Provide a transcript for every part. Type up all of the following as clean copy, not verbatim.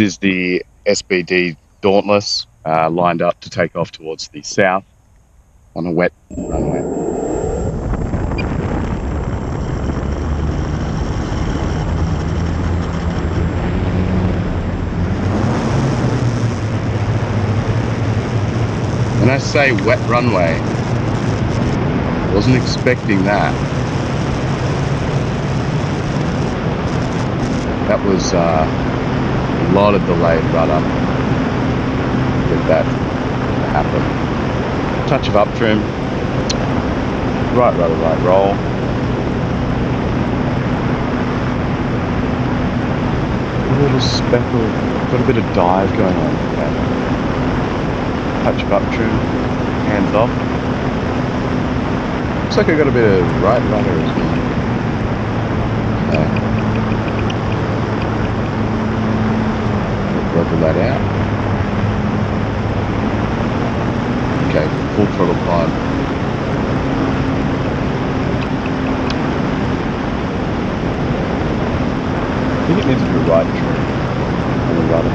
This is the SBD Dauntless, lined up to take off towards the south on a wet runway. When I say wet runway, I wasn't expecting that. That was a lot of delayed rudder to get that to happen. Touch of up trim, right rudder, right roll. A little speckle, got a bit of dive going on. Okay. Touch of up trim, hands off. Looks like I got a bit of right rudder as well. Okay. Level that out. Okay, full throttle climb. I think it needs to be right trim on the rudder.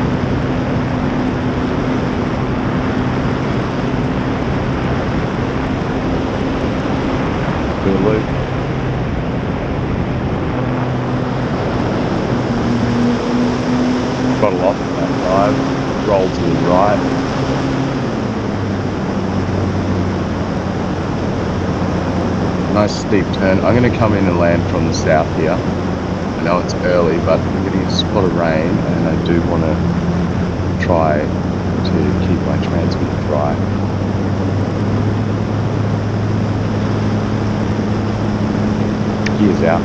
Do a loop. Throttle off at that dive, roll to the right. Nice steep turn. I'm going to come in and land from the south here. I know it's early, but I'm getting a spot of rain and I do want to try to keep my transmitter dry. Gears out.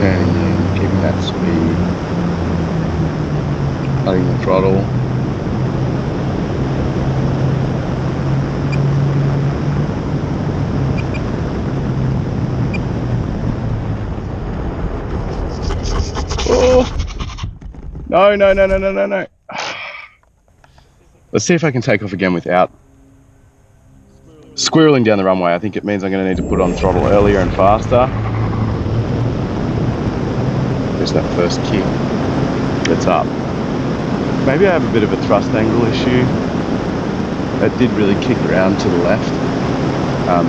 Turning in, keeping that speed, cutting the throttle. Oh! No. Let's see if I can take off again without squirreling down the runway. I think it means I'm going to need to put on throttle earlier and faster. There's that first kick that's up. Maybe I have a bit of a thrust angle issue. That did really kick around to the left,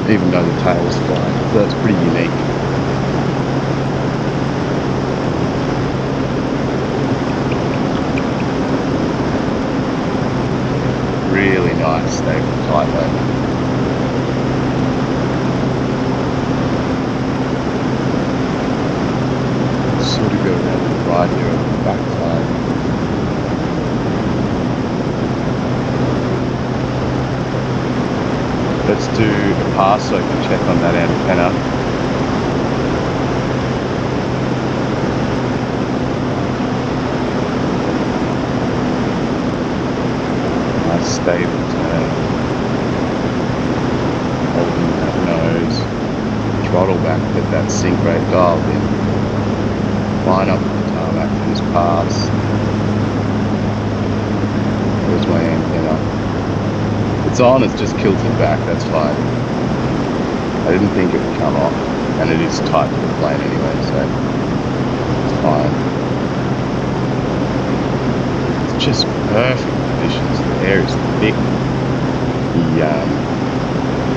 even though the tail was flying. So that's pretty unique. Really nice, stable, tight though. Sort of go around to the right here on the back side. Let's do a pass so I can check on that antenna. Nice stable turn. Holding that nose. Throttle back, get that sync rate dialed in. Line up with the tarmac for this pass. There's my antenna. It's on, it's just tilted back, that's fine. I didn't think it would come off, and it is tight to the plane anyway, so it's fine. It's just perfect conditions. The air is thick.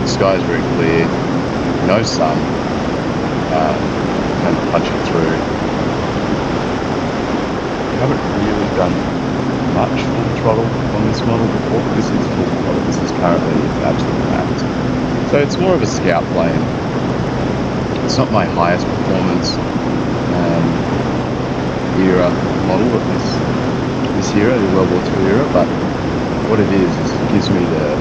The sky is very clear. No sun. Kind of punching through. I haven't really done much full throttle on this model before. This is full throttle. This is currently absolute max. So it's more of a scout plane. It's not my highest performance era model of this era, the World War II era, but what it is it gives me the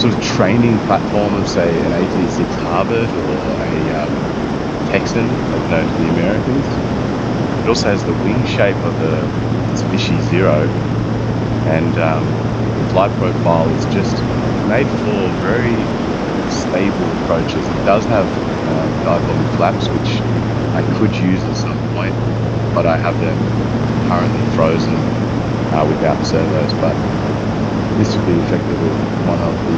sort of training platform of, say, an 1886 Harvard or a Texan, like known to the Americans. It also has the wing shape of a Mitsubishi Zero, and the flight profile is just made for very stable approaches. It does have dive-bombing flaps, which I could use at some point, but I have them currently frozen without servos, but this would be effectively one of the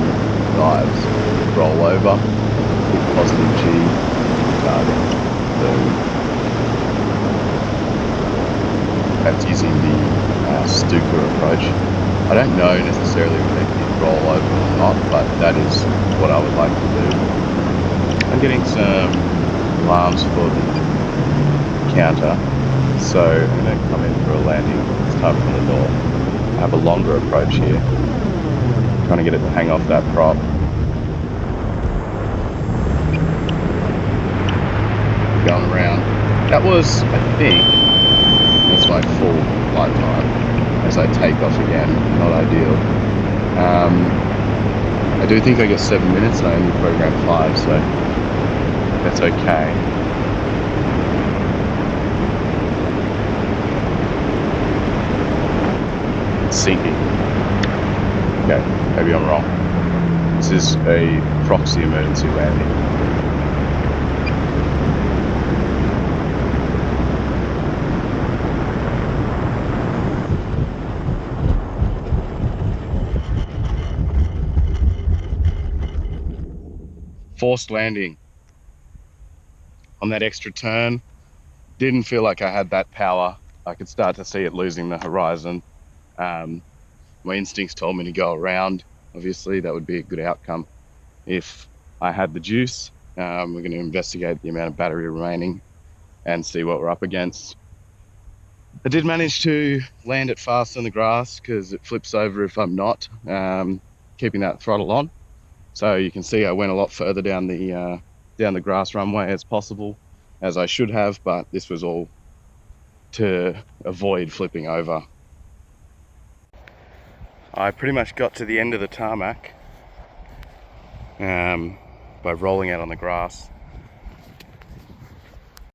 dives. Roll over, hit positive G, target. So that's using the Stuka approach. I don't know necessarily if they did roll over or not, but that is what I would like to do. I'm getting some alarms for the counter, so I'm going to come in for a landing. It's time for the door. I have a longer approach here, trying to get it to hang off that prop. Going around. That was, I think, that's my full flight time. As I take off again, not ideal. I do think I get 7 minutes and I only program 5, so that's okay. It's sinking. Okay, maybe I'm wrong. This is a proxy emergency landing. Forced landing on that extra turn. Didn't feel like I had that power. I could start to see it losing the horizon. My instincts told me to go around. Obviously, that would be a good outcome if I had the juice. We're going to investigate the amount of battery remaining and see what we're up against. I did manage to land it fast on the grass because it flips over if I'm not keeping that throttle on. So you can see I went a lot further down the grass runway as possible, as I should have, but this was all to avoid flipping over. I pretty much got to the end of the tarmac by rolling out on the grass.